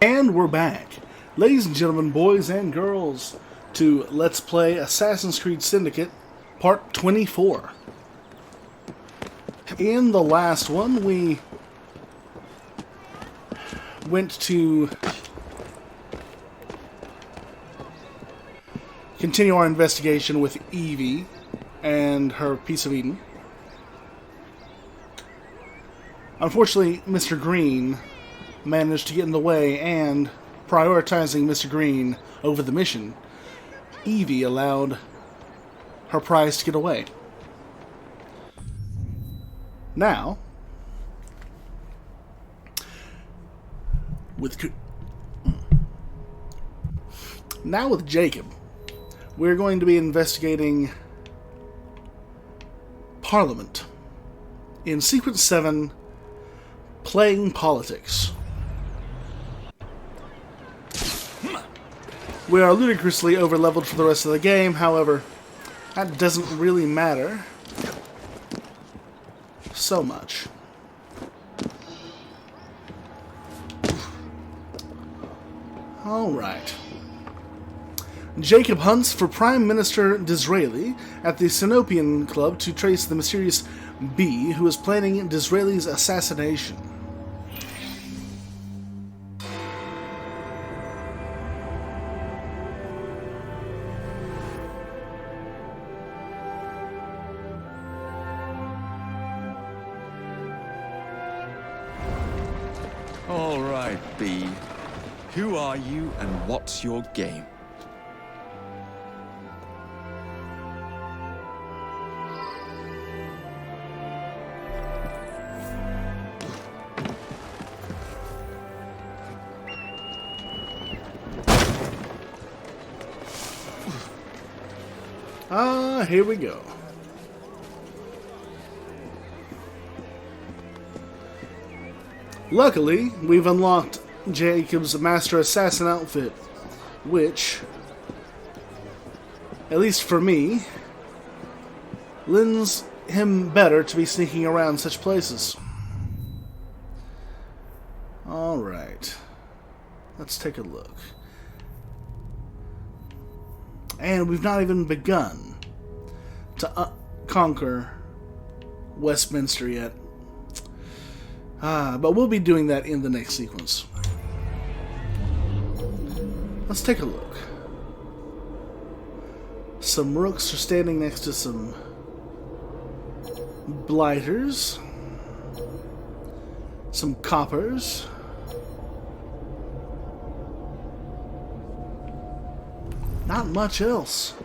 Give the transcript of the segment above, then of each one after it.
And we're back, ladies and gentlemen, boys and girls, to Let's Play Assassin's Creed Syndicate, Part 24. In the last one, we went to continue our investigation with Evie and her piece of Eden. Unfortunately, Mr. Green managed to get in the way, and prioritizing Mr. Green over the mission, Evie allowed her prize to get away. Now, with Jacob, we're going to be investigating Parliament in Sequence 7, Playing Politics. We are ludicrously overleveled for the rest of the game, however, that doesn't really matter so much. Alright. Jacob hunts for Prime Minister Disraelis at the Sinopian Club to trace the mysterious bee who is planning Disraelis' assassination. All right, B. Who are you and what's your game? Here we go. Luckily, we've unlocked Jacob's Master Assassin outfit, which, at least for me, lends him better to be sneaking around such places. Alright. Let's take a look. And we've not even begun to conquer Westminster yet. But we'll be doing that in the next sequence. Let's take a look. Some rooks are standing next to some blighters. Some coppers. Not much else.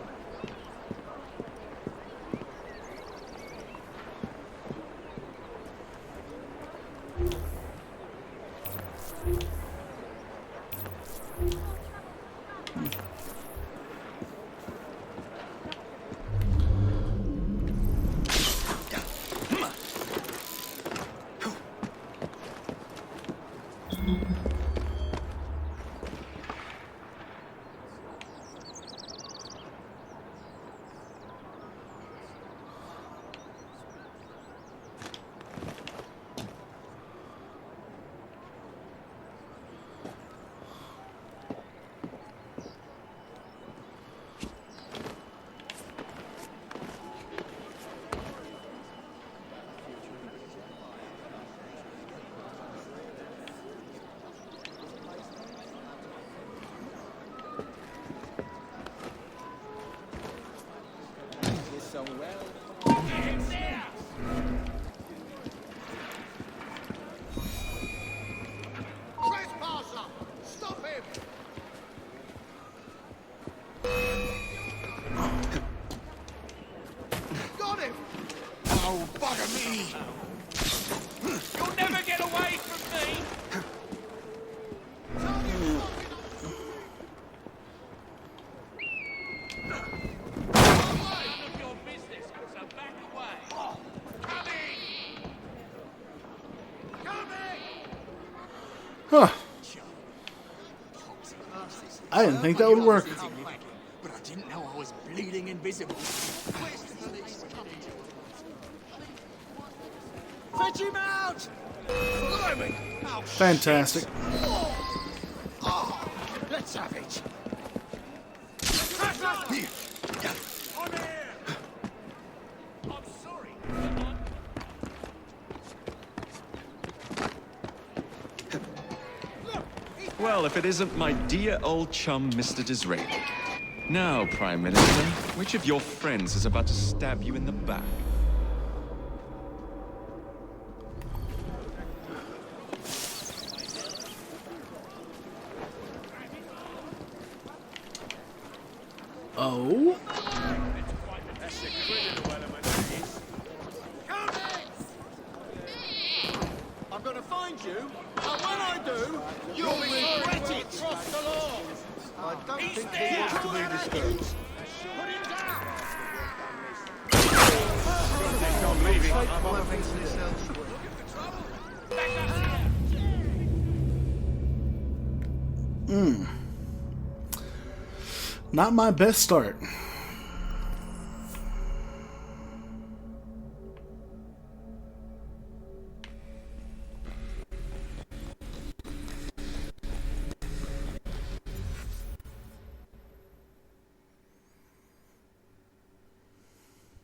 Oh, bugger me! You'll never get away from me! Your business, so back away. Coming! Coming! Huh. I didn't think that would work. But I didn't know I was bleeding invisible. Fetch him out! Fantastic. Well, if it isn't my dear old chum, Mr. Disraelis. Now, Prime Minister, which of your friends is about to stab you in the back? Oh? I'm gonna find you, and when I do, you'll regret it! Cross the law! I don't think he wants to be disturbed. Put him down! I'm leaving. I'm on the themselves. Not my best start.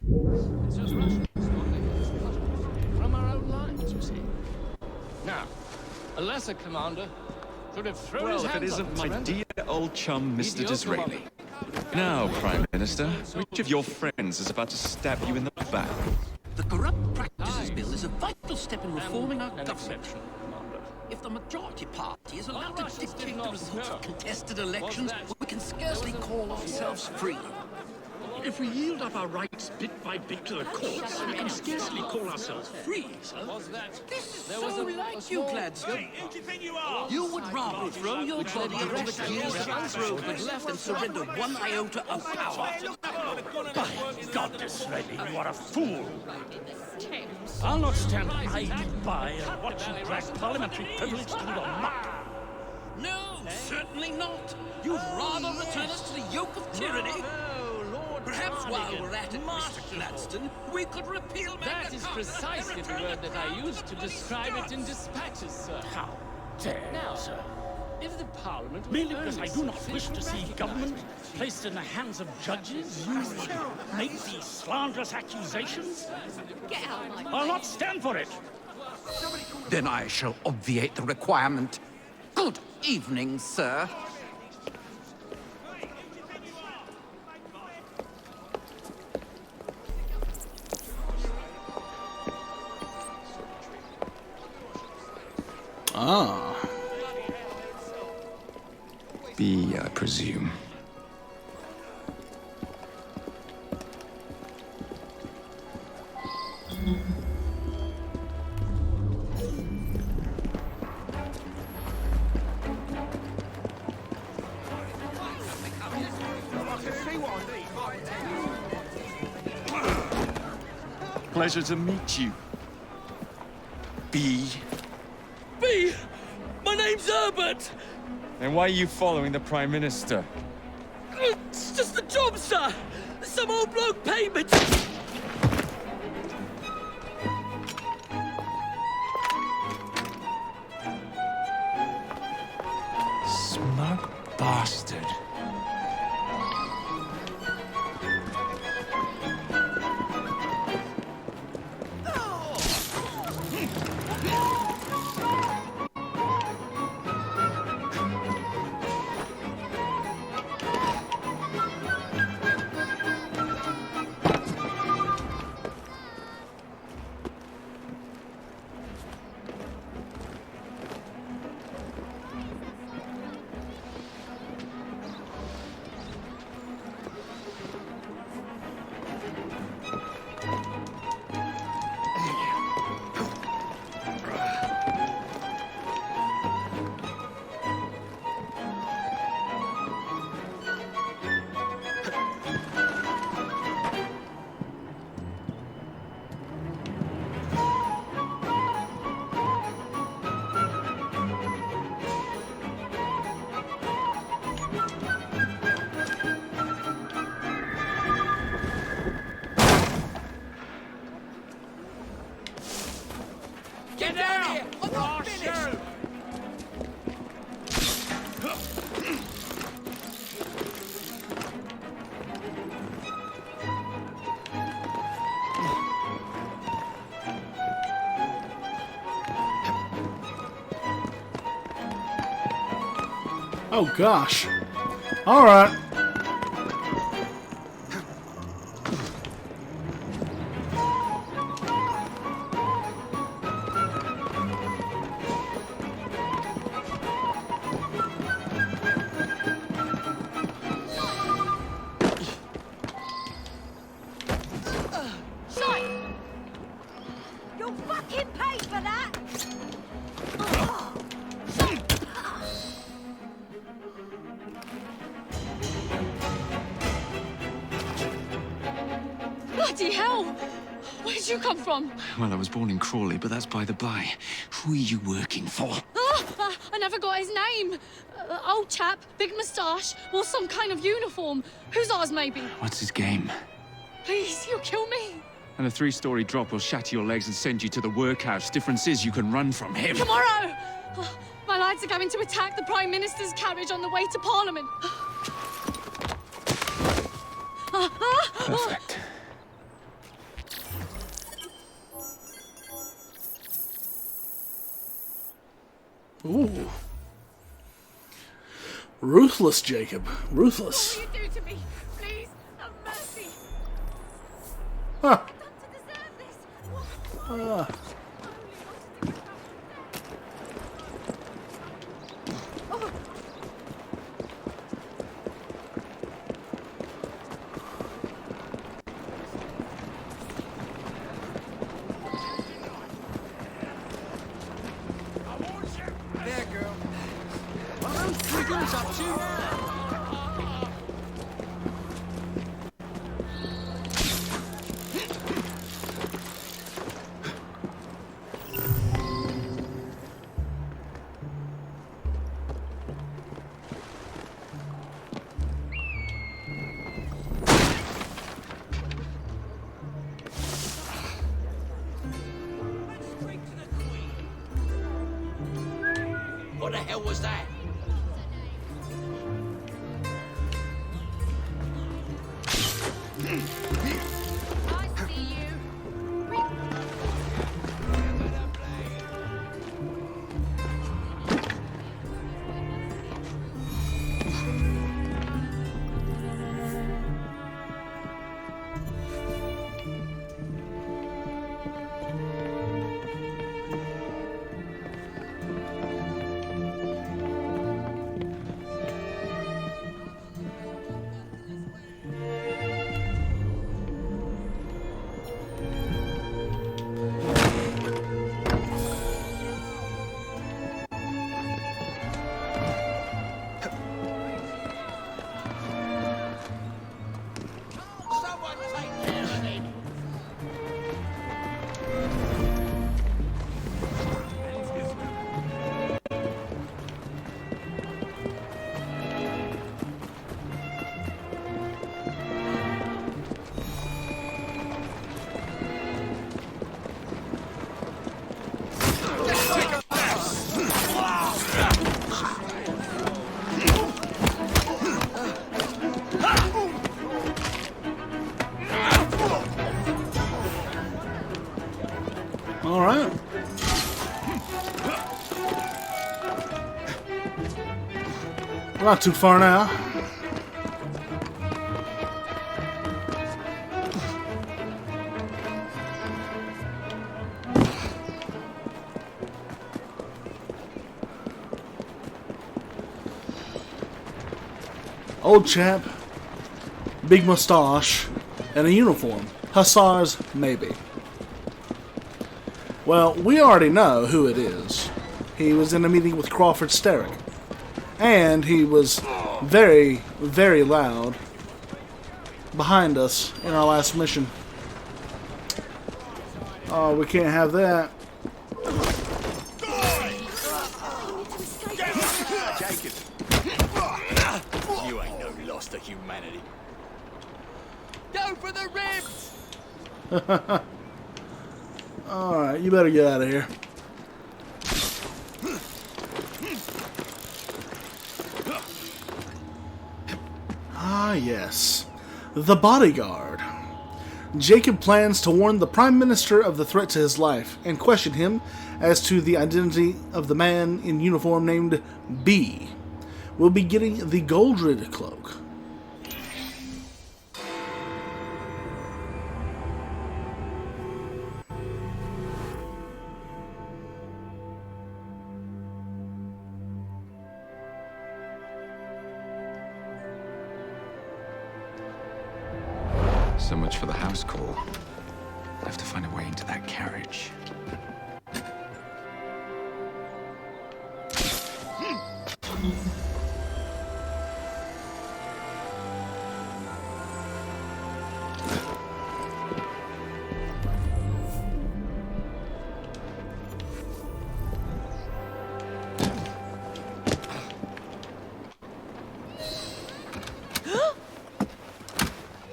It's just Russians, from our own lines, you see. Now, a lesser commander should have thrown his Well, if it hands up isn't and my surrendered. dear old chum, Mr. Mediocre Disraelis. money. Now, Prime Minister, which of your friends is about to stab you in the back? The Corrupt Practices Bill is a vital step in reforming our An government. exception, Commander. If the majority party is allowed to Russians did dictate the not results know. of contested elections, that we can scarcely call ourselves free. If we yield up our rights bit by bit to the courts, we can scarcely call ourselves free, sir. Was that? This is There so was a like you, small- Gladstone. Who do you think you are? You would rather throw your body into the gears of unthrown left than surrender one iota of power. By God, Disraelis, you are a fool. I'll not stand idly by and watch you drag parliamentary privilege through the muck. No, certainly not. You'd rather return us to the yoke of tyranny. Perhaps while we're at it, Mr. Gladstone, we could repeal Magna That is Carta. precisely the word that I used to describe it in dispatches, sir. How dare Now, you, sir? if the Parliament Merely because I do not wish to see recognize government placed in the hands of judges, you would make these slanderous accusations? I'll not stand for it. Then I shall obviate the requirement. Good evening, sir. Ah. B, I presume. Pleasure to meet you. B. B! My name's Herbert! And why are you following the Prime Minister? It's just the job, sir! Some old bloke paid me. Smug bastard. Get down! I'm not finished! Oh gosh. Alright. You'll fucking pay for that! Bloody hell! Where'd you come from? Well, I was born in Crawley, but that's by the by. Who are you working for? I never got his name. Old chap, big moustache, wore some kind of uniform. Who's ours, maybe? What's his game? Please, you'll kill me. And a 3-story drop will shatter your legs and send you to the workhouse. Difference is you can run from him. Tomorrow! My lads are going to attack the Prime Minister's carriage on the way to Parliament. Perfect. Ooh. Ruthless, Jacob. Ruthless. What will you do to me? Please, have mercy. Huh. I've done to deserve this. What? There, girl. What are those triggers up to now? What the hell was that? I see you. Someone take care of him. All right. Not too far now. Old chap, big mustache, and a uniform. Hussars, maybe. Well, we already know who it is. He was in a meeting with Crawford Sterrick. And he was very, very loud behind us in our last mission. Oh, we can't have that. Jacob. You ain't no loss to humanity. Go for the ribs! Alright, you better get out of here. Ah, yes. The bodyguard. Jacob plans to warn the Prime Minister of the threat to his life and question him as to the identity of the man in uniform named B. we'll be getting the Goldred cloak. So much for the house call. I'll have to find a way into that carriage.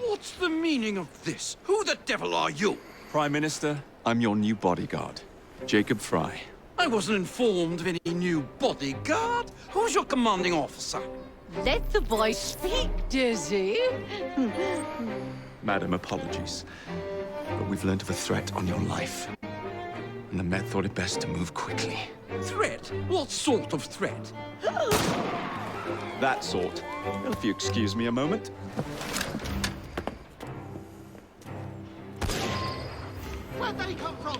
What's the meaning of this? Who the devil are you? Prime Minister, I'm your new bodyguard, Jacob Fry. I wasn't informed of any new bodyguard. Who's your commanding officer? Let the boy speak, Dizzy. Madam, apologies. But we've learned of a threat on your life. And the Met thought it best to move quickly. Threat? What sort of threat? That sort. If you excuse me a moment. Where'd they come from?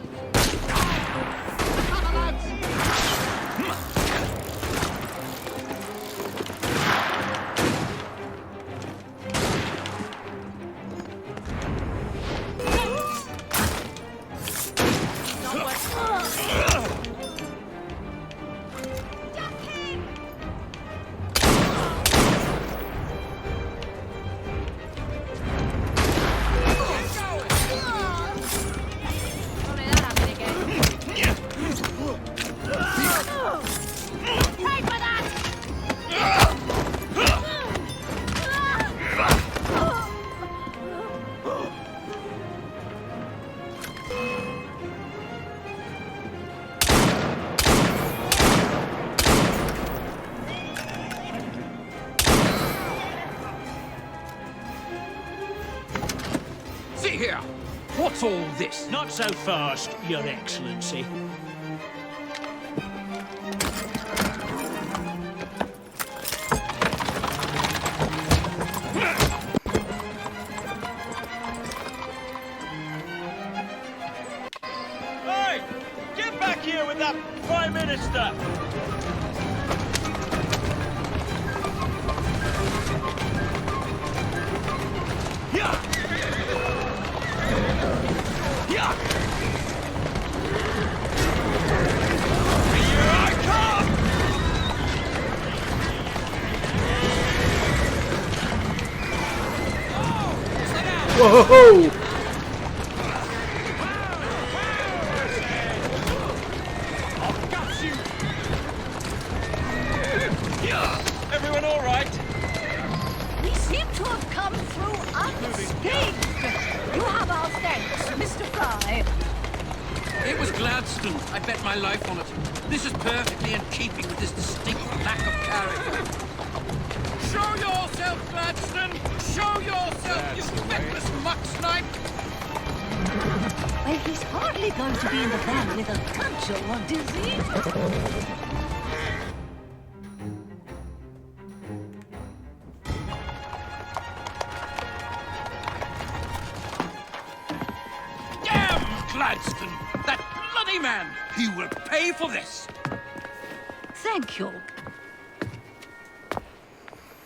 See here. What's all this? Not so fast, Your Excellency. Hey! Get back here with that Prime Minister! Whoa! Everyone all right? We seem to have come through unscathed. You have our thanks, Mr. Fry. It was Gladstone. I bet my life on it. This is perfectly in keeping with his distinct lack of character. Show yourself, Gladstone! Show yourself, you feckless muck snipe! Well, he's hardly going to be in the van with a cudgel or disease. Damn Gladstone! That bloody man! He will pay for this! Thank you.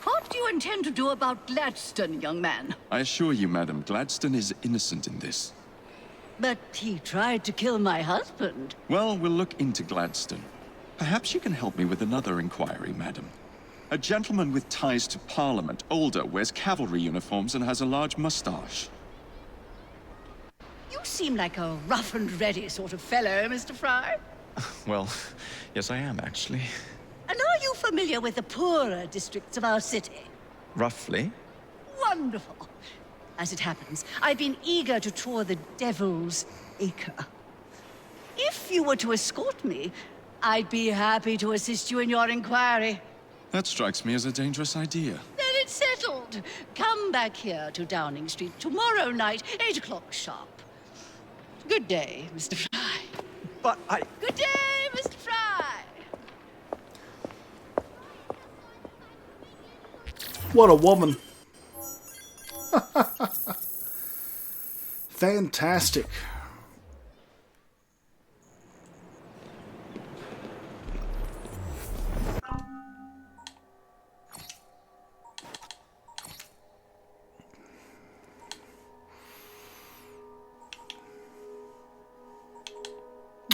What do you intend to do about Gladstone, young man? I assure you, Madam, Gladstone is innocent in this. But he tried to kill my husband. Well, we'll look into Gladstone. Perhaps you can help me with another inquiry, Madam. A gentleman with ties to Parliament, older, wears cavalry uniforms and has a large mustache. You seem like a rough and ready sort of fellow, Mr. Fry. Well, yes I am, actually. And are you familiar with the poorer districts of our city? Roughly. Wonderful. As it happens, I've been eager to tour the Devil's Acre. If you were to escort me, I'd be happy to assist you in your inquiry. That strikes me as a dangerous idea. Then it's settled. Come back here to Downing Street tomorrow night, 8 o'clock sharp. Good day, Mr. Fry. But Good day, Mr. Fry. What a woman. Fantastic.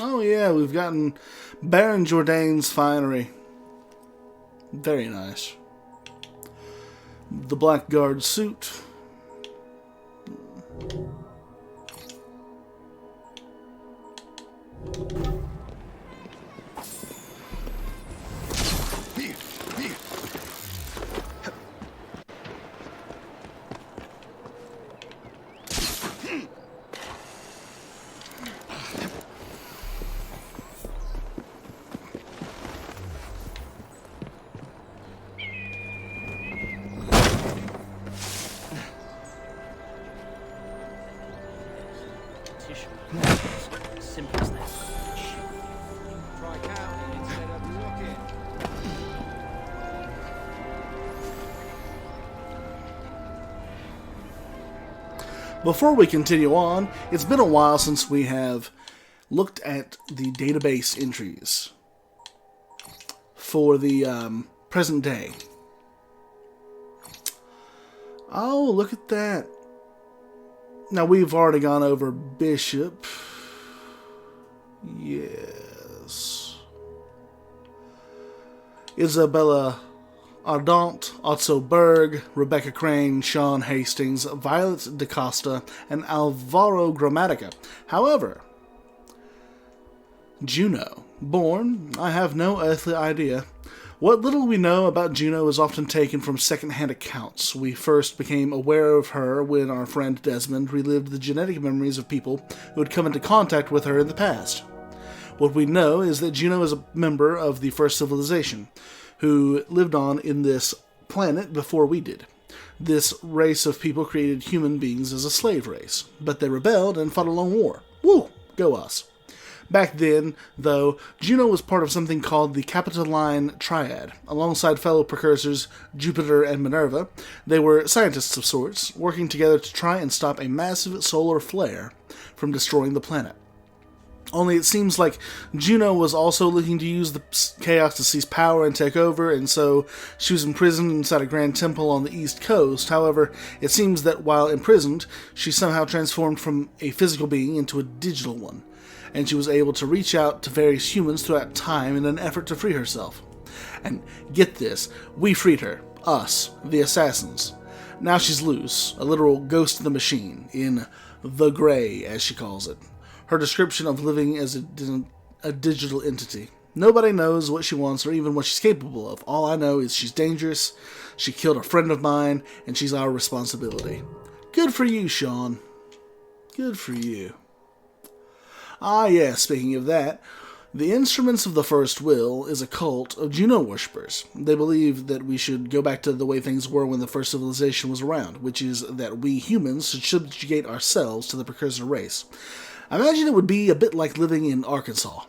Oh yeah, we've gotten Baron Jourdain's finery. Very nice. The Blackguard suit. Simple as that. Try counting instead of looking. Before we continue on, it's been a while since we have looked at the database entries for the present day. Oh, look at that. Now, we've already gone over Bishop. Yes. Isabella Ardant, Otto Berg, Rebecca Crane, Sean Hastings, Violet DaCosta, and Alvaro Grammatica. However, Juno, born, I have no earthly idea. What little we know about Juno is often taken from second-hand accounts. We first became aware of her when our friend Desmond relived the genetic memories of people who had come into contact with her in the past. What we know is that Juno is a member of the first civilization, who lived on in this planet before we did. This race of people created human beings as a slave race, but they rebelled and fought a long war. Woo! Go us. Back then, though, Juno was part of something called the Capitoline Triad. Alongside fellow precursors Jupiter and Minerva, they were scientists of sorts, working together to try and stop a massive solar flare from destroying the planet. Only it seems like Juno was also looking to use the chaos to seize power and take over, and so she was imprisoned inside a grand temple on the East Coast. However, it seems that while imprisoned, she somehow transformed from a physical being into a digital one, and she was able to reach out to various humans throughout time in an effort to free herself. And get this, we freed her. Us, the assassins. Now she's loose, a literal ghost of the machine, in the Grey, as she calls it. Her description of living as a digital entity. Nobody knows what she wants or even what she's capable of. All I know is she's dangerous, she killed a friend of mine, and she's our responsibility. Good for you, Sean. Good for you. Ah, yes, speaking of that, the Instruments of the First Will is a cult of Juno worshippers. They believe that we should go back to the way things were when the first civilization was around, which is that we humans should subjugate ourselves to the precursor race. I imagine it would be a bit like living in Arkansas.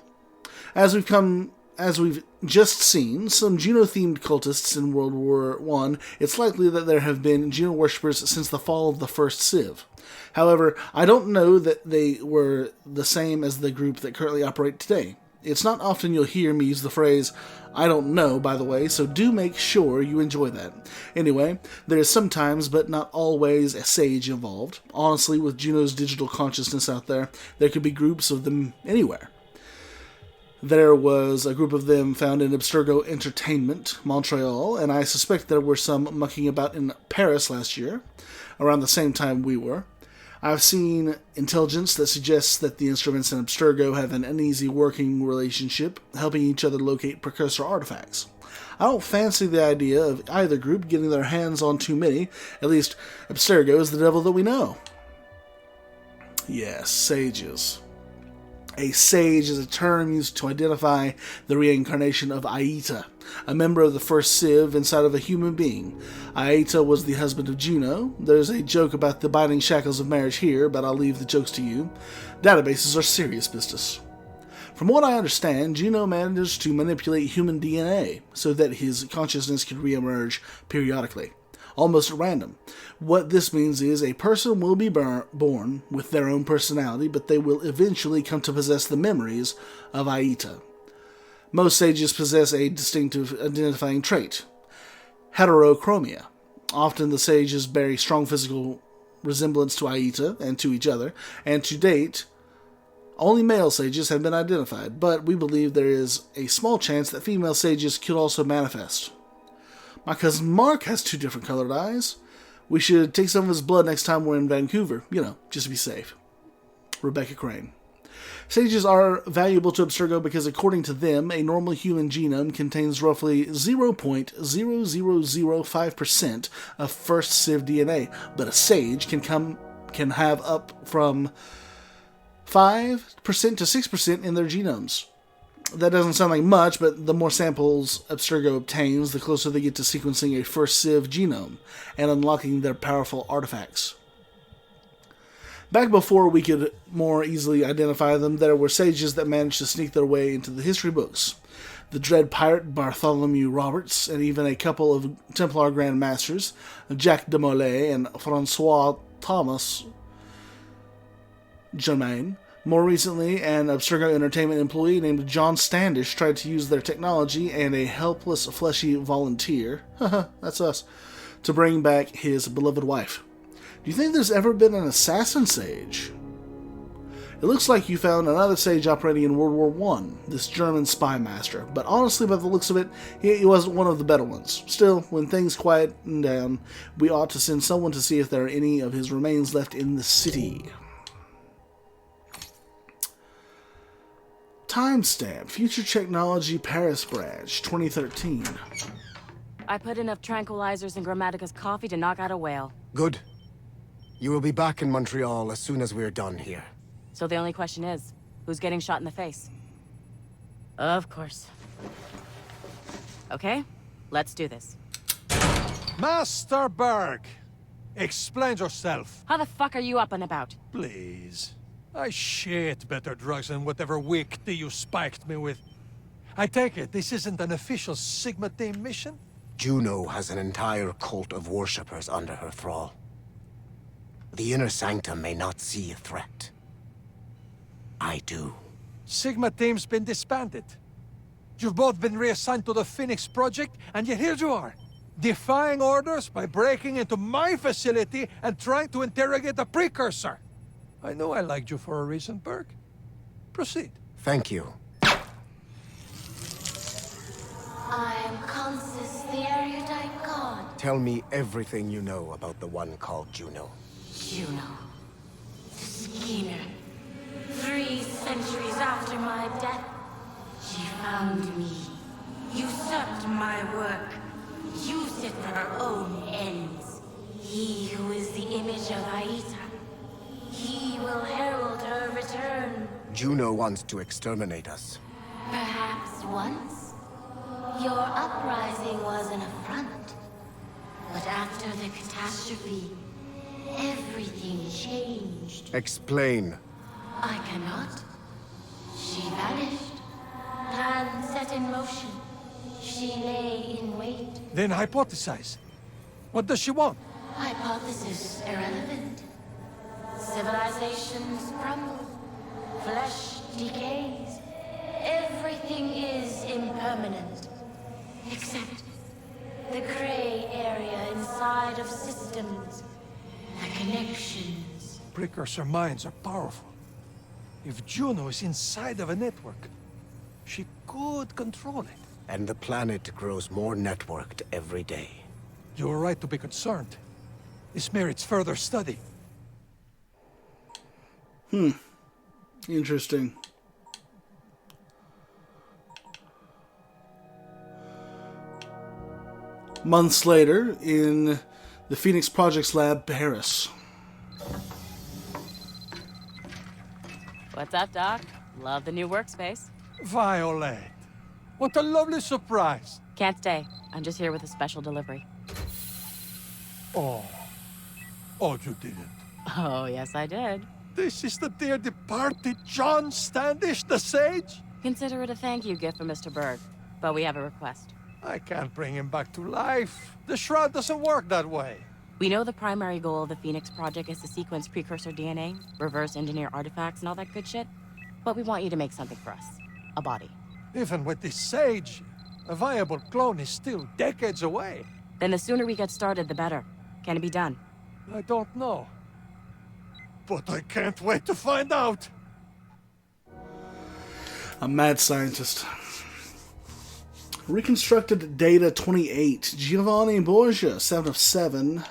As we've just seen, some Juno-themed cultists in World War I, it's likely that there have been Juno worshippers since the fall of the first Civ. However, I don't know that they were the same as the group that currently operate today. It's not often you'll hear me use the phrase, I don't know, by the way, so do make sure you enjoy that. Anyway, there is sometimes, but not always, a sage involved. Honestly, with Juno's digital consciousness out there could be groups of them anywhere. There was a group of them found in Abstergo Entertainment, Montreal, and I suspect there were some mucking about in Paris last year, around the same time we were. I've seen intelligence that suggests that the Instruments and Abstergo have an uneasy working relationship, helping each other locate precursor artifacts. I don't fancy the idea of either group getting their hands on too many. At least, Abstergo is the devil that we know. Yes, sages. A sage is a term used to identify the reincarnation of Aita, a member of the first Civ inside of a human being. Aita was the husband of Juno. There's a joke about the binding shackles of marriage here, but I'll leave the jokes to you. Databases are serious business. From what I understand, Juno managed to manipulate human DNA so that his consciousness could reemerge periodically. almost at random. What this means is a person will be born with their own personality, but they will eventually come to possess the memories of Aita. Most sages possess a distinctive identifying trait, heterochromia. Often the sages bear strong physical resemblance to Aita and to each other, and to date, only male sages have been identified, but we believe there is a small chance that female sages could also manifest. My cousin Mark has 2 different colored eyes. We should take some of his blood next time we're in Vancouver, just to be safe. Rebecca Crane. Sages are valuable to Abstergo because, according to them, a normal human genome contains roughly 0.0005% of first Civ DNA, but a sage can have up from 5% to 6% in their genomes. That doesn't sound like much, but the more samples Abstergo obtains, the closer they get to sequencing a first Civ genome and unlocking their powerful artifacts. Back before we could more easily identify them, there were sages that managed to sneak their way into the history books. The dread pirate Bartholomew Roberts, and even a couple of Templar Grand Masters, Jacques de Molay and Francois Thomas Germain. More recently, an Abstergo Entertainment employee named John Standish tried to use their technology and a helpless, fleshy volunteer, that's us, to bring back his beloved wife. Do you think there's ever been an assassin sage? It looks like you found another sage operating in World War I, this German spy master, but honestly, by the looks of it, he wasn't one of the better ones. Still, when things quieten down, we ought to send someone to see if there are any of his remains left in the city. Timestamp, Future Technology Paris Branch, 2013. I put enough tranquilizers in Grammatica's coffee to knock out a whale. Good. You will be back in Montreal as soon as we're done here. So the only question is, who's getting shot in the face? Of course. Okay, let's do this. Master Berg, explain yourself. How the fuck are you up and about? Please. I shit better drugs than whatever weak tea you spiked me with. I take it this isn't an official Sigma team mission? Juno has an entire cult of worshippers under her thrall. The inner sanctum may not see a threat. I do. Sigma team's been disbanded. You've both been reassigned to the Phoenix Project, and yet here you are, defying orders by breaking into my facility and trying to interrogate a precursor. I know I liked you for a reason, Berg. Proceed. Thank you. I am Consus, the erudite god. Tell me everything you know about the one called Juno. Juno. The schemer. 3 centuries after my death, she found me, usurped my work, used it for her own ends. He who is the image of Aita, he will herald her return. Juno wants to exterminate us. Perhaps once. Your uprising was an affront. But after the catastrophe, everything changed. Explain. I cannot. She vanished. Plans set in motion. She lay in wait. Then hypothesize. What does she want? Hypothesis irrelevant. Civilizations crumble. Flesh decays. Everything is impermanent. Except the gray area inside of systems. The connections. Precursor minds are powerful. If Juno is inside of a network, she could control it. And the planet grows more networked every day. You are right to be concerned. This merits further study. Interesting. Months later, in the Phoenix Project's lab, Paris. What's up, Doc? Love the new workspace. Violet, what a lovely surprise. Can't stay. I'm just here with a special delivery. Oh, you didn't. Oh, yes, I did. This is the dear departed John Standish, the sage? Consider it a thank you gift from Mr. Berg, but we have a request. I can't bring him back to life. The shroud doesn't work that way. We know the primary goal of the Phoenix Project is to sequence precursor DNA, reverse engineer artifacts, and all that good shit. But we want you to make something for us. A body. Even with this sage, a viable clone is still decades away. Then the sooner we get started, the better. Can it be done? I don't know. But I can't wait to find out. A mad scientist. Reconstructed data 28. Giovanni Borgia, 7 of 7.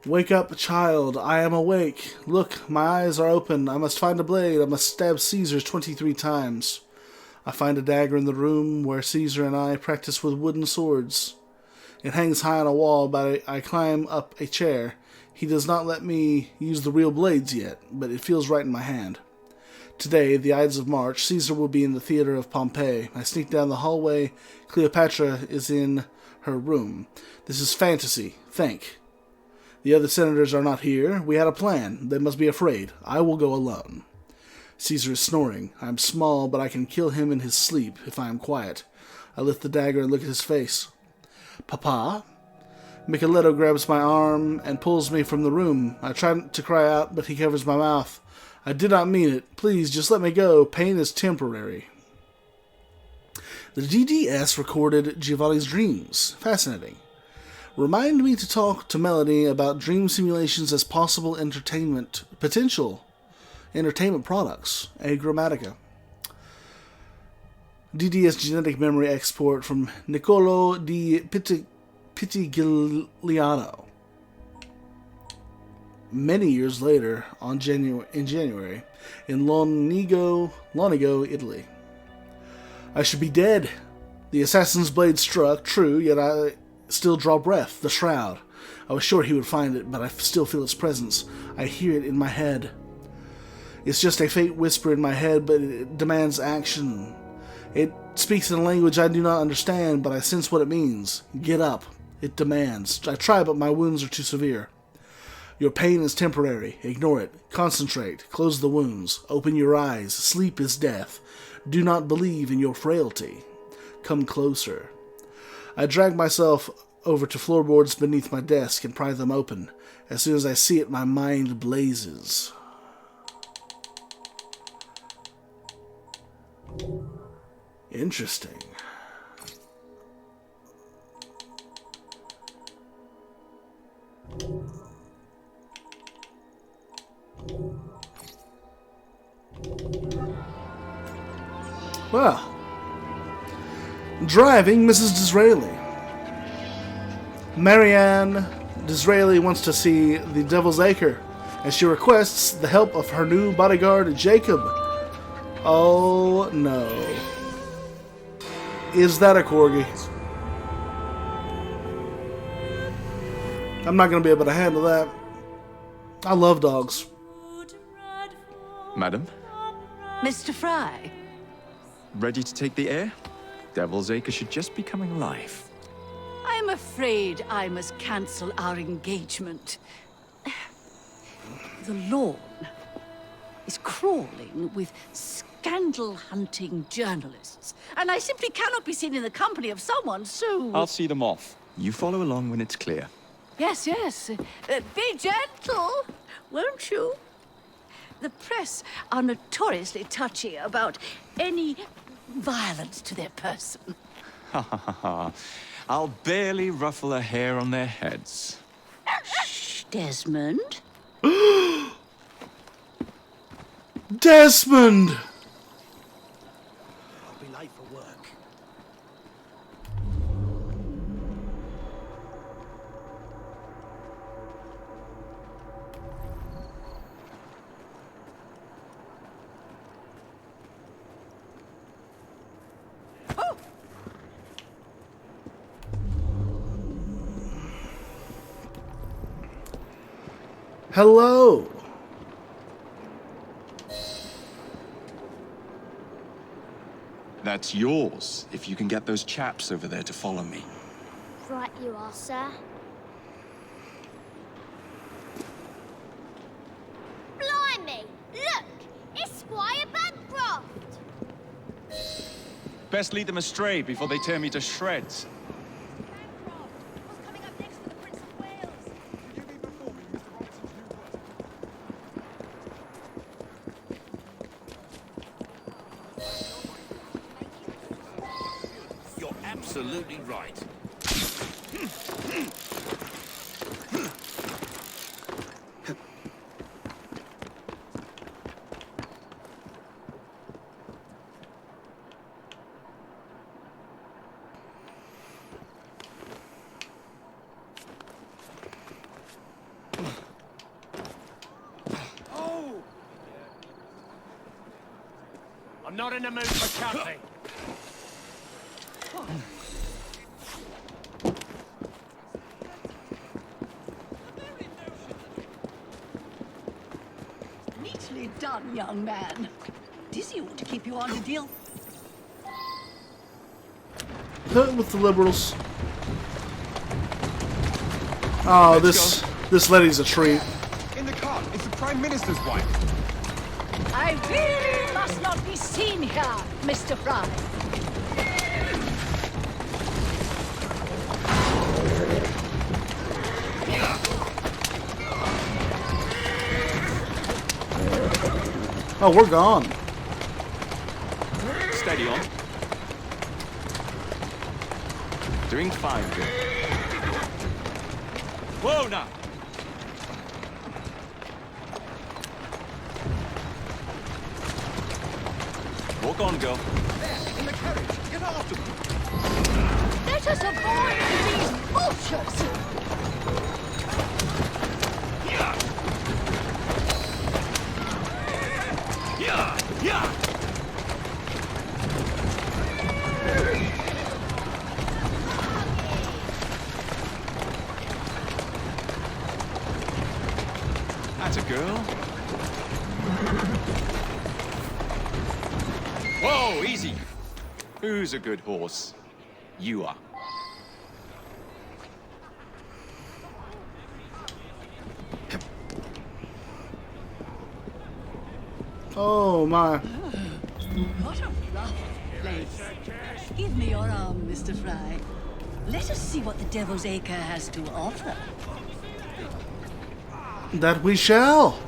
Wake up, child. I am awake. Look, my eyes are open. I must find a blade. I must stab Caesar 23 times. I find a dagger in the room where Caesar and I practice with wooden swords. It hangs high on a wall, but I climb up a chair. He does not let me use the real blades yet, but it feels right in my hand. Today, the Ides of March, Caesar will be in the theater of Pompeii. I sneak down the hallway. Cleopatra is in her room. This is fantasy. Think. The other senators are not here. We had a plan. They must be afraid. I will go alone. Caesar is snoring. I am small, but I can kill him in his sleep if I am quiet. I lift the dagger and look at his face. Papa? Micheletto grabs my arm and pulls me from the room. I try to cry out, but he covers my mouth. I did not mean it. Please, just let me go. Pain is temporary. The DDS recorded Giovanni's dreams. Fascinating. Remind me to talk to Melody about dream simulations as possible potential entertainment products. A Grammatica. DDS genetic memory export from Niccolo di Pitigliano. Many years later, in January, in Lonigo, Italy. I should be dead. The assassin's blade struck, true, yet I still draw breath. The shroud. I was sure he would find it, but I still feel its presence. I hear it in my head. It's just a faint whisper in my head, but it demands action. It speaks in a language I do not understand, but I sense what it means. Get up. It demands. I try, but my wounds are too severe. Your pain is temporary. Ignore it. Concentrate. Close the wounds. Open your eyes. Sleep is death. Do not believe in your frailty. Come closer. I drag myself over to floorboards beneath my desk and pry them open. As soon as I see it, my mind blazes. Interesting. Well, driving Mrs. Disraeli. Marianne Disraeli wants to see the Devil's Acre, and she requests the help of her new bodyguard, Jacob. Oh no. Is that a corgi? I'm not going to be able to handle that. I love dogs. Madam? Mr. Fry. Ready to take the air? Devil's Acre should just be coming alive. I'm afraid I must cancel our engagement. The lawn is crawling with scandal-hunting journalists, and I simply cannot be seen in the company of someone so... I'll see them off. You follow along when it's clear. Yes, yes. Be gentle, won't you? The press are notoriously touchy about any violence to their person. Ha ha ha ha. I'll barely ruffle a hair on their heads. Shh, Desmond. Desmond! I'll be late for work. Hello! That's yours, if you can get those chaps over there to follow me. Right you are, sir. Blimey! Look! It's Squire Bancroft! Best lead them astray before they tear me to shreds. You're absolutely right. I'm not in the mood for coffee. Neatly done, young man. Dizzy ought to keep you on the deal. With the liberals. Oh, this lady's a treat. In the car, it's the Prime Minister's wife. I really must not be seen here, Mr. Fry. Oh, we're gone. Steady on. Doing fine, good. Whoa, now! Walk on, girl. There, in the carriage. Get after them. Let us avoid these vultures! That's a girl. Whoa, easy. Who's a good horse? You are. Oh my. What a rough place. Give me your arm, Mr. Fry. Let us see what the Devil's Acre has to offer. That we shall.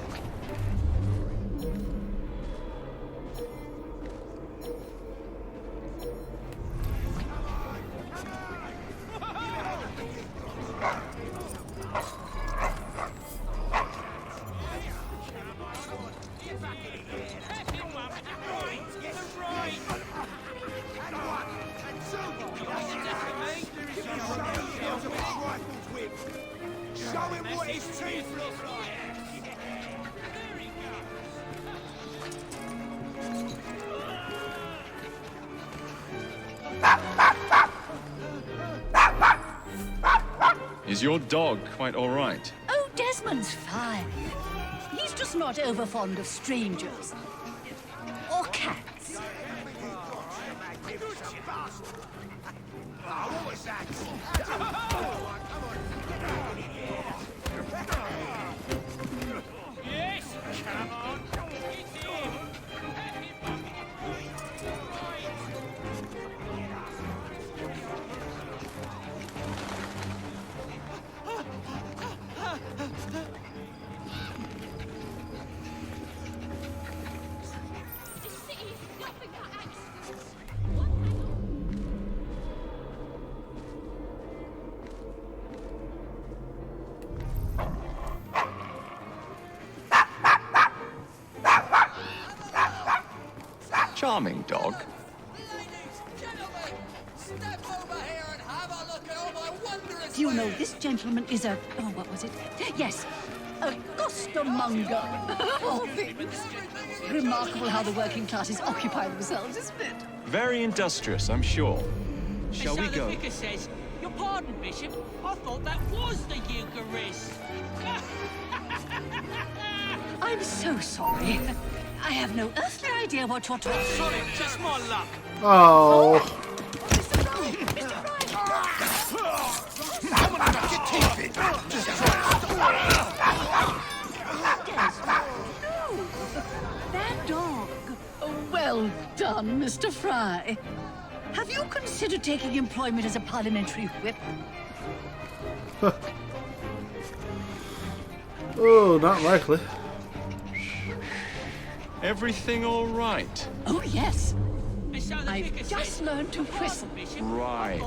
Show him what his teeth look like. Is your dog quite all right? Oh, Desmond's fine. He's just not over fond of strangers. Or cats. What was that? Yes, come on. It's in. Charming dog. Do you know this gentleman is a... Oh, what was it? Yes, a costermonger. All things. Remarkable how the working classes occupy themselves, isn't it? Very industrious, I'm sure. Shall we go? The vicar says, your pardon, Bishop, I thought that was the Eucharist. I'm so sorry. I have no earthly idea what you're talking about. Sorry, just my luck. Oh. Mr. Fry! Mr. Fry! Someone got your teeth in. No! That dog. Well done, Mr. Fry. Have you considered taking employment as a parliamentary whip? Oh, not likely. Everything all right? Oh, yes. I've just learned to whistle. Right.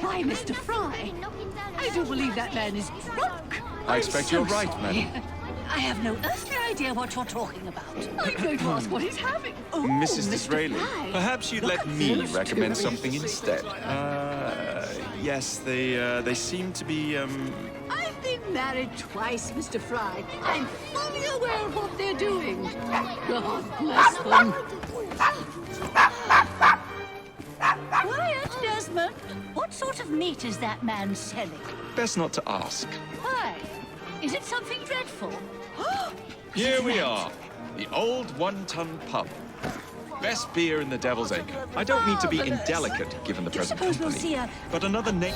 Why, Mr. Fry? I do believe that man is drunk. I expect you're right, madam. I have no earthly idea what you're talking about. I'm going to ask what he's having. Oh, Mrs. Mr. Disraelis, Fry. perhaps you'd let me recommend something instead. Yes, they seem to be, I've been married twice, Mr. Fry. I'm fully aware of what they're doing. God bless them. Quiet, Desmond. What sort of meat is that man selling? Best not to ask. Why? Is it something dreadful? Here we are, the old one-ton pub. Best beer in the Devil's Acre. I don't mean to be indelicate, given the present suppose we'll company, see a- but another name...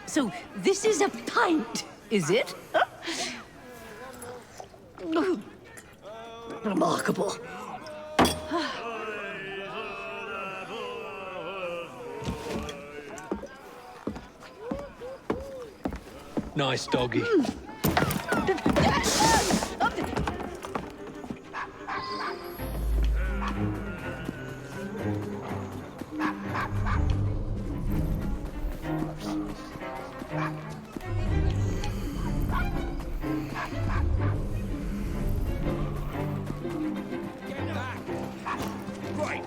So, this is a pint, is it? Remarkable. Nice doggy. Right.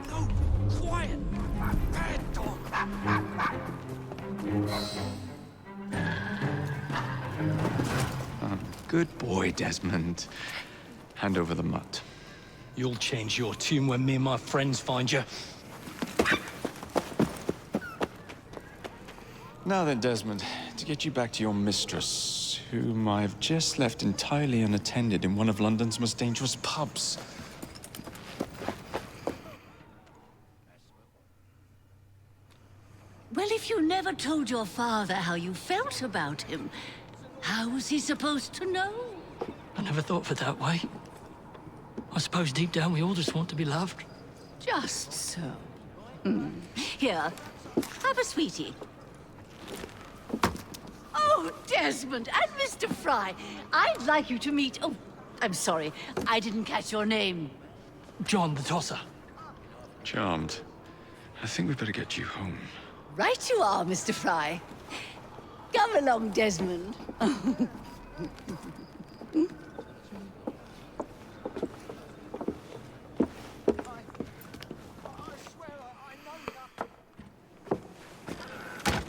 No, quiet. Bad dog. Good boy, Desmond. Hand over the mutt. You'll change your tune when me and my friends find you. Now then, Desmond, to get you back to your mistress, whom I've just left entirely unattended in one of London's most dangerous pubs. Well, if you never told your father how you felt about him, how was he supposed to know? I never thought of it that way. I suppose deep down we all just want to be loved. Just so. Here, have a sweetie. Oh, Desmond and Mr. Fry, I'd like you to meet... Oh, I'm sorry, I didn't catch your name. John the Tosser. Charmed. I think we better get you home. Right you are, Mr. Fry. Come along, Desmond.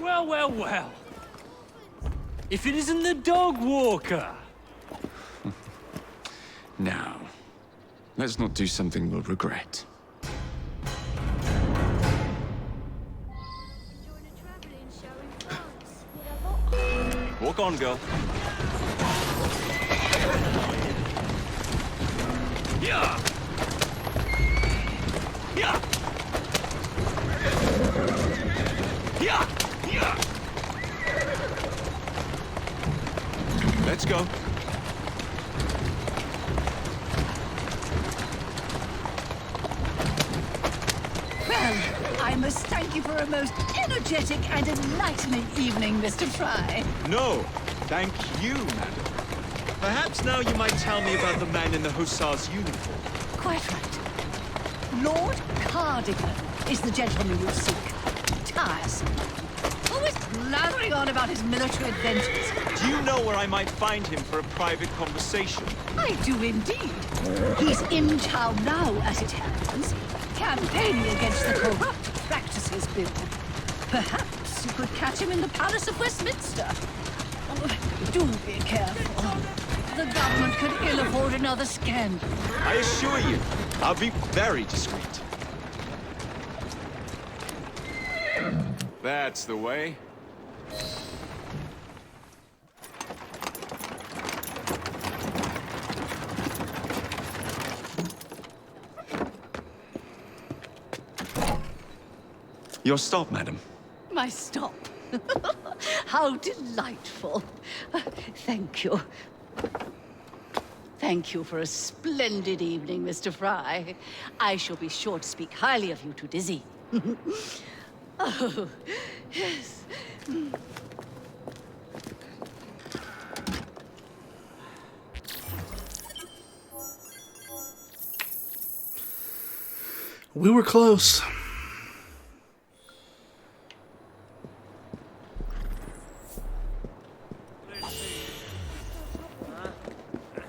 Well, well, well. If it isn't the dog walker. Now, let's not do something we'll regret. Walk on, girl. Yeah. Yeah. Yeah. Yeah. Let's go. Well, I must thank you for a most energetic and enlightening evening, Mr. Fry. No, thank you, madam. Perhaps now you might tell me about the man in the hussar's uniform. Quite right. Lord Cardigan is the gentleman you seek. Tiresome. Always blathering on about his military adventures. Do you know where I might find him for a private conversation? I do indeed. He's in town now, as it happens, campaigning against the Corrupt Practices Bill. Perhaps you could catch him in the Palace of Westminster. Oh, do be careful. The government could ill afford another scandal. I assure you, I'll be very discreet. That's the way. Your stop, madam. My stop. How delightful. Thank you. Thank you for a splendid evening, Mr. Fry. I shall be sure to speak highly of you to Dizzy. Oh, yes. We were close.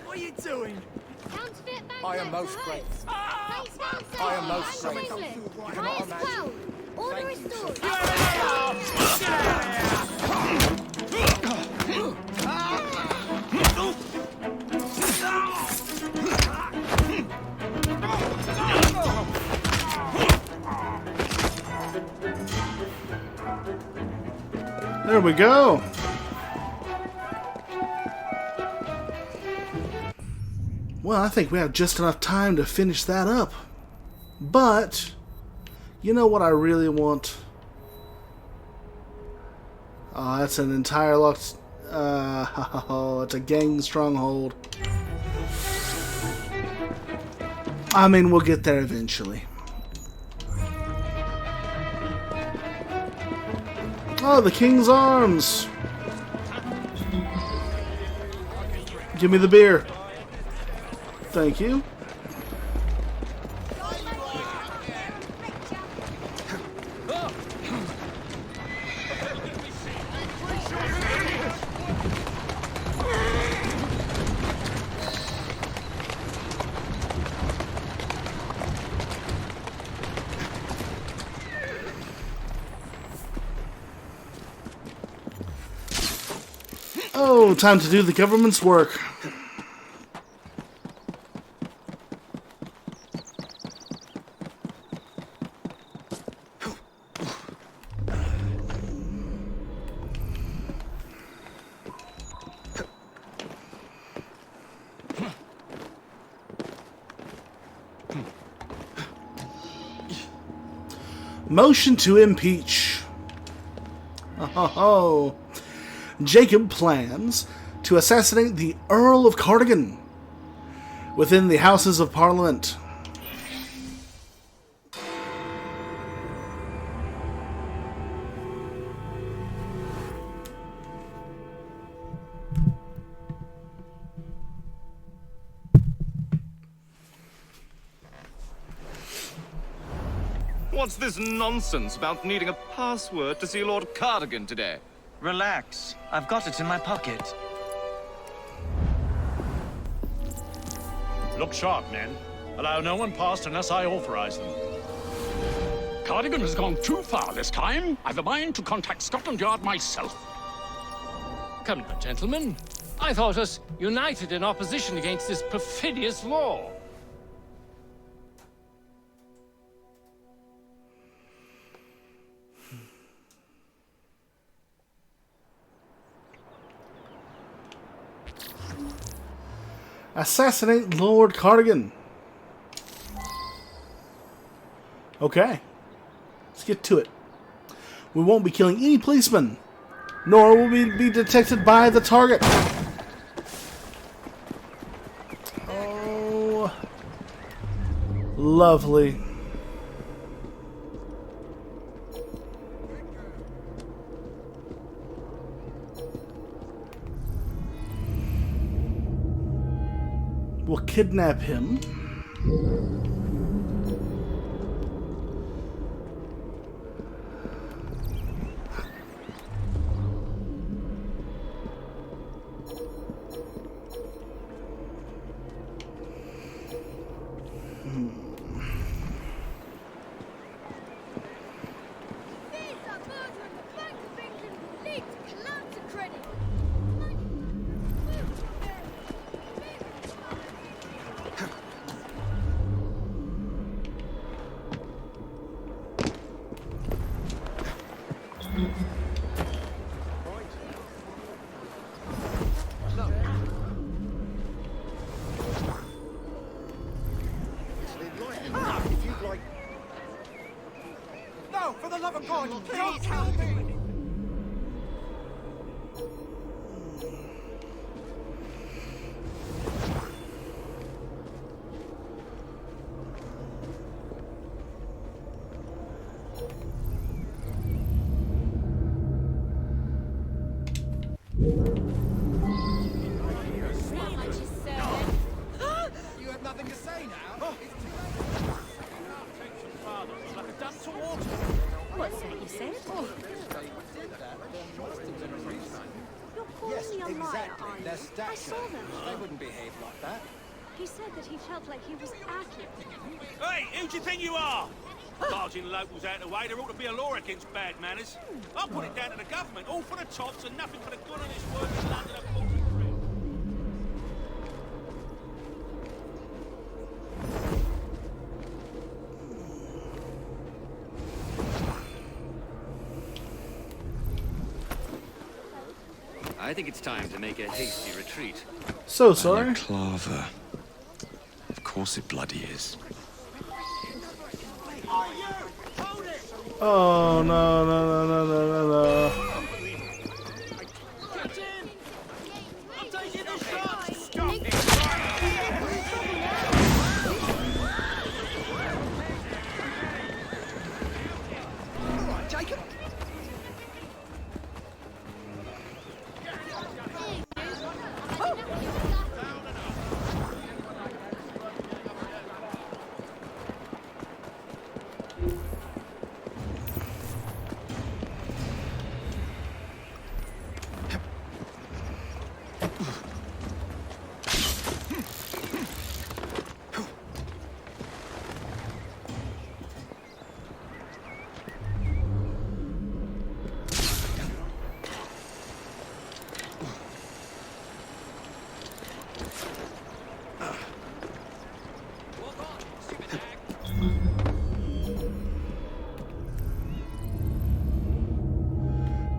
What are you doing? Counterfeit banknotes. I am most to grateful. host. Thanks, I am most Bank grateful. bracelet. You cannot Highest imagine. cloud. Order restored. There we go. Well, I think we have just enough time to finish that up. But, you know what I really want? Oh, that's an entire locked... it's a gang stronghold. I mean, we'll get there eventually. Oh, the King's Arms! Give me the beer. Thank you. Oh, time to do the government's work. Motion to impeach. Oh. Jacob plans to assassinate the Earl of Cardigan within the Houses of Parliament. What's this nonsense about needing a password to see Lord Cardigan today? Relax. I've got it in my pocket. Look sharp, men. Allow no one past unless I authorize them. Cardigan has gone too far this time. I've a mind to contact Scotland Yard myself. Come now, gentlemen. I thought us united in opposition against this perfidious law. Assassinate Lord Cardigan. Okay. Let's get to it. We won't be killing any policemen, nor will we be detected by the target. Oh. Lovely. We'll kidnap him. Sergeant, please help me! You have nothing to say now? What's that you said? You're calling me a liar, aren't you? I saw them. They wouldn't behave like that. He said that he felt like he was accurate. Hey, who do you think you are? Barging locals out of the way, there ought to be a law against bad manners. I'll put it down to the government, all for the tops and nothing for the good of this work in London. I think it's time to make a hasty retreat. So sorry. Balaclava. Of course it bloody is. Oh no no no no no no no. Jacob?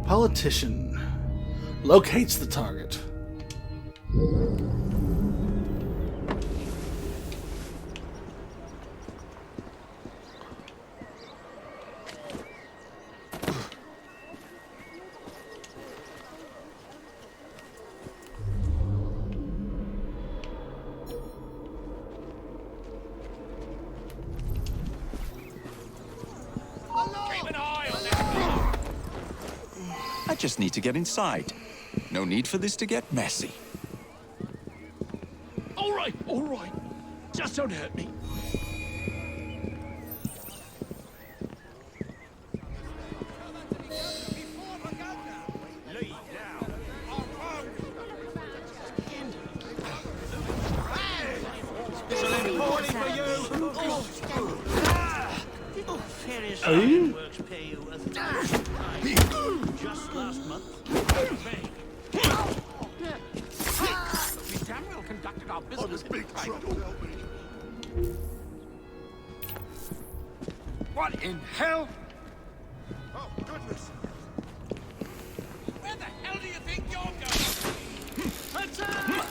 Politician locates the target. I just need to get inside. No need for this to get messy. All right, all right. Just don't hurt me. Are you? Just last month. We damn well conducted our business in private. What in hell? Oh, goodness. Where the hell do you think you're going? Attack!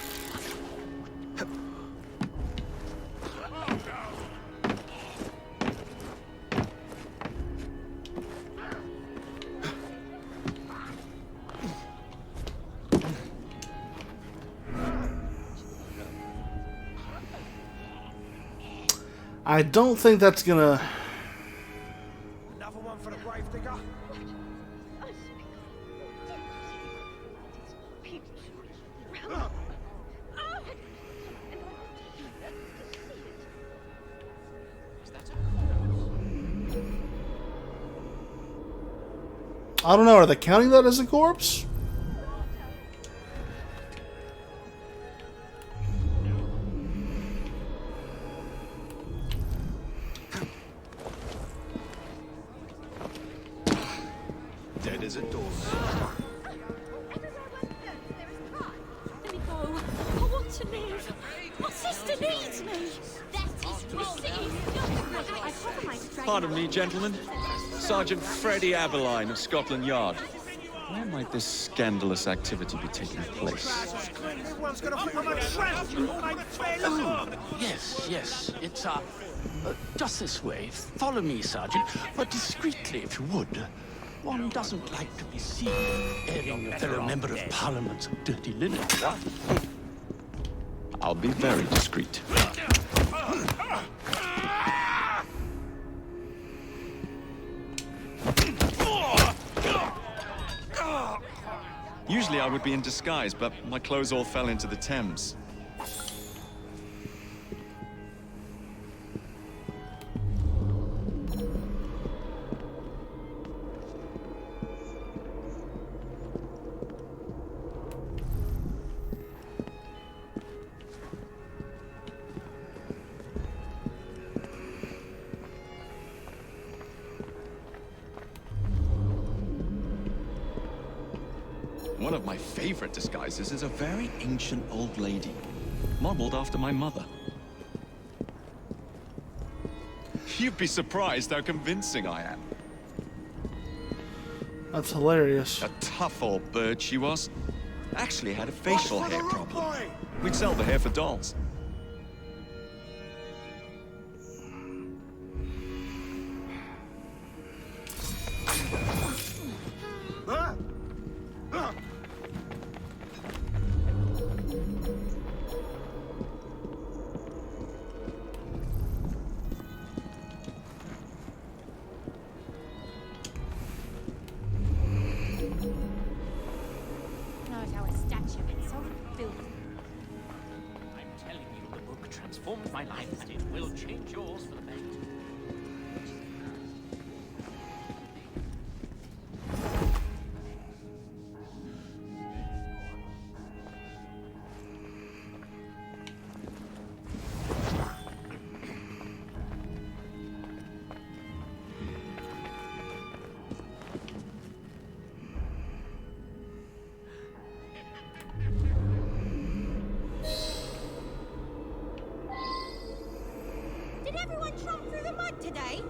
I don't think that's gonna. Another one for the grave digger. I don't know. Are they counting that as a corpse? Dead as a door. Let me go. I want to live. My sister needs me. That is wrong. I compromised to Pardon me, gentlemen. Sergeant Freddie Aberline of Scotland Yard. Where might this scandalous activity be taking place? Everyone's gonna become a trap. Yes, yes. It's Just this way. Follow me, Sergeant, but discreetly, if you would. One doesn't like to be seen airing a fellow member of Parliament's dirty linen. I'll be very discreet. Usually I would be in disguise, but my clothes all fell into the Thames. One of my favorite disguises is a very ancient old lady, modeled after my mother. You'd be surprised how convincing I am. That's hilarious. A tough old bird she was. Actually had a facial hair problem. We'd sell the hair for dolls. Not our statue, it's so filthy. I'm telling you, the book transformed my life, and it will change yours for the better. Did everyone tromp through the mud today?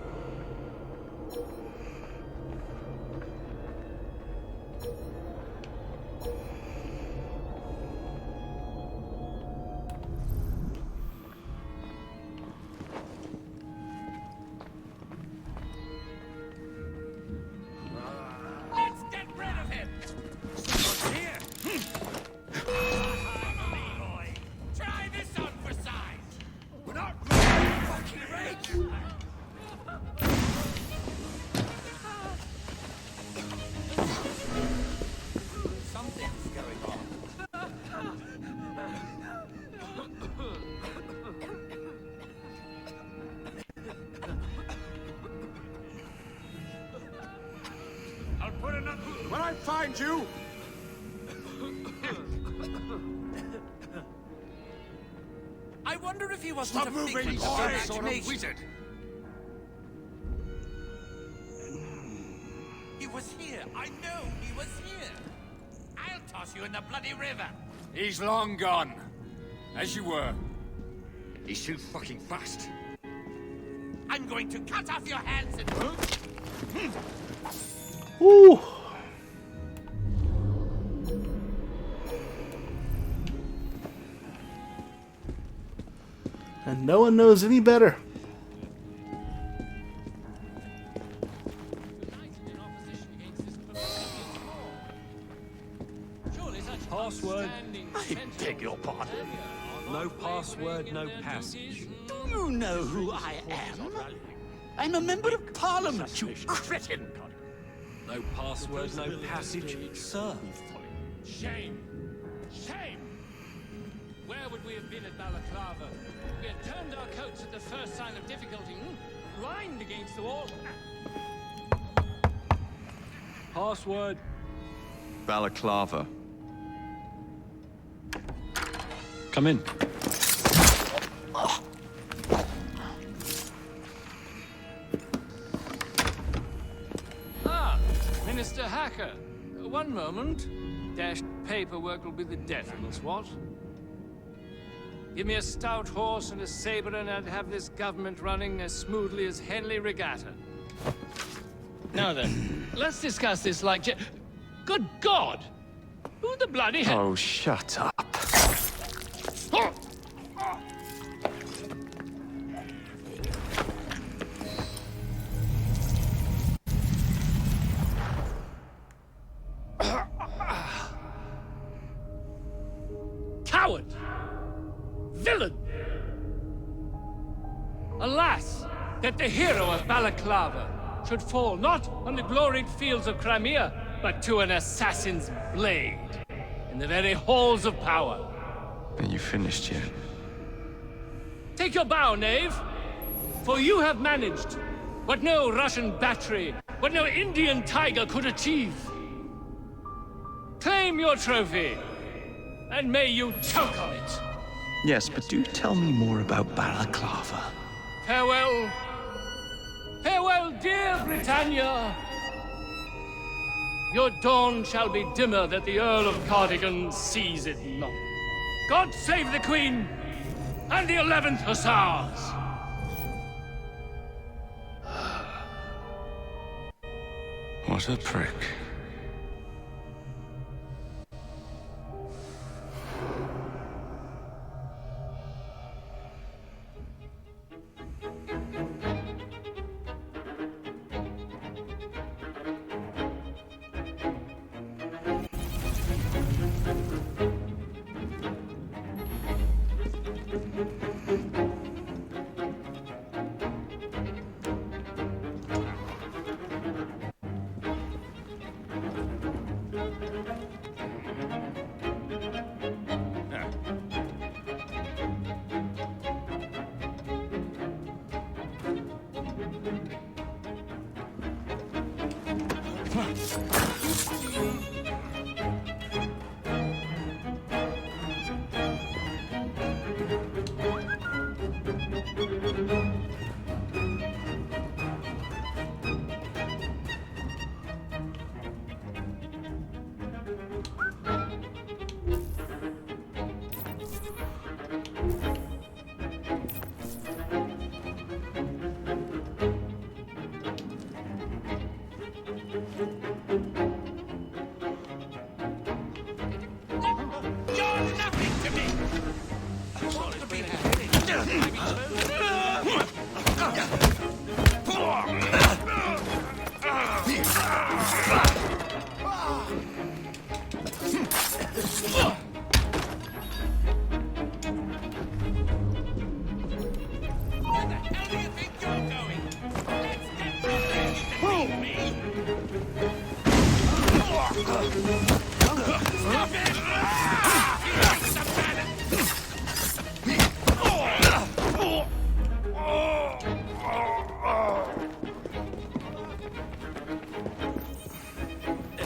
Let's get rid of him! Someone's here! Try this on for size! We're not fucking rage! Something's going on. I'll put another... When I find you, I wonder if he wasn't Stop a moving, figment boy! of Some imagination. sort of wizard. He was here. I know he was here. I'll toss you in the bloody river. He's long gone. As you were. He's too fucking fast. I'm going to cut off your hands and... Woo! And no one knows any better. Password. I beg your pardon. No password, no passage. Do you know who I am? I'm a member of Parliament, you cretin! No password, no passage, sir. Shame! Shame! Where would we have been at Balaclava? We had turned our coats at the first sign of difficulty, lined against the wall. Password. Balaclava. Come in. Ah, Minister Hacker. One moment. Dashed paperwork will be the death of us, what? Give me a stout horse and a saber and I'd have this government running as smoothly as Henley Regatta. Now then, let's discuss this like... Good God! Who the bloody hell... Oh, shut up. Coward! Villain! Alas, that the hero of Balaclava should fall not on the gloried fields of Crimea, but to an assassin's blade in the very halls of power. Are you finished yet? Take your bow, knave, for you have managed what no Russian battery, what no Indian tiger could achieve. Claim your trophy, and may you choke on it. Yes, but do tell me more about Balaclava. Farewell. Farewell, dear Britannia. Your dawn shall be dimmer that the Earl of Cardigan sees it not. God save the Queen and the 11th Hussars! What a prick.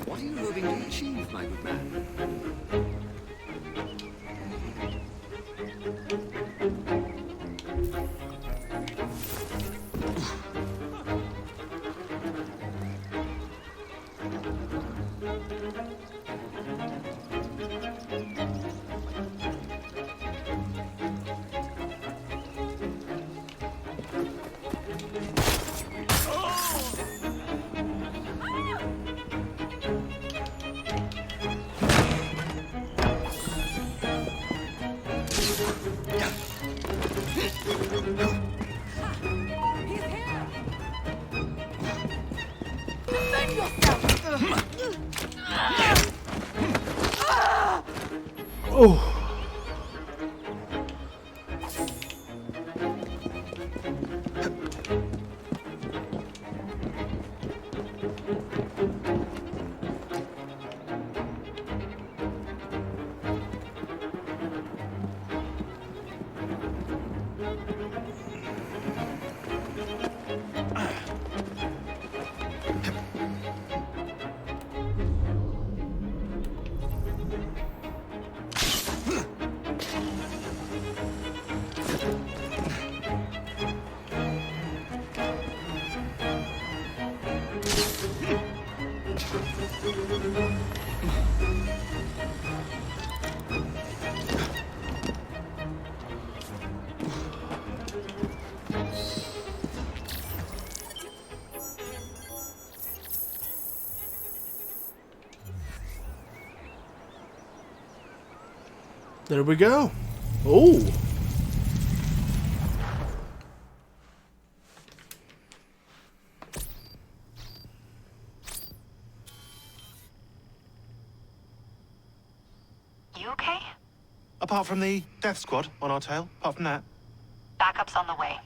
What are you hoping to achieve, my good man? Oh. There we go. Oh. apart from the death squad on our tail, apart from that. Backup's on the way.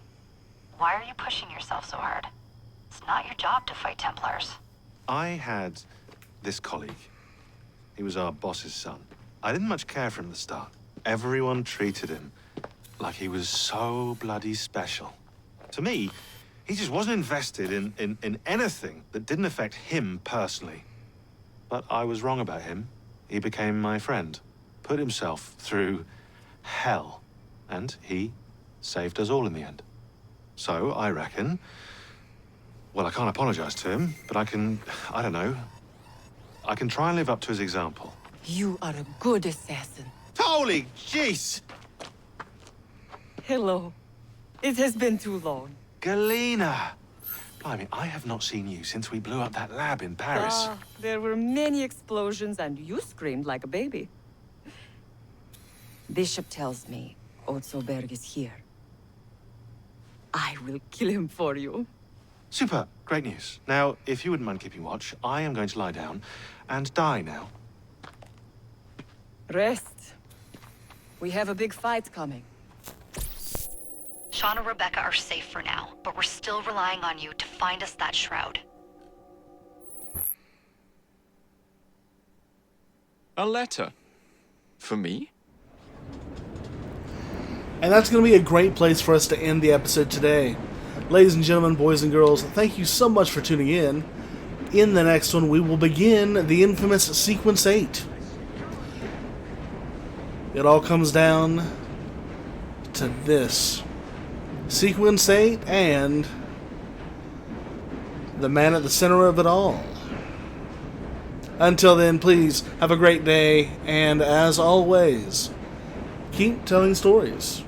Why are you pushing yourself so hard? It's not your job to fight Templars. I had this colleague. He was our boss's son. I didn't much care for him at the start. Everyone treated him like he was so bloody special. To me, he just wasn't invested in anything that didn't affect him personally. But I was wrong about him. He became my friend, put himself through hell, and he saved us all in the end. So, I reckon... Well, I can't apologize to him, but I can try and live up to his example. You are a good assassin. Holy jeez! Hello. It has been too long. Galena! Blimey, I have not seen you since we blew up that lab in Paris. There were many explosions, and you screamed like a baby. Bishop tells me Otzoberg is here. I will kill him for you. Super. Great news. Now, if you wouldn't mind keeping watch, I am going to lie down and die now. Rest. We have a big fight coming. Sean and Rebecca are safe for now, but we're still relying on you to find us that shroud. A letter? For me? And that's going to be a great place for us to end the episode today. Ladies and gentlemen, boys and girls, thank you so much for tuning in. In the next one, we will begin the infamous Sequence 8. It all comes down to this. Sequence 8 and the man at the center of it all. Until then, please have a great day, and as always, keep telling stories.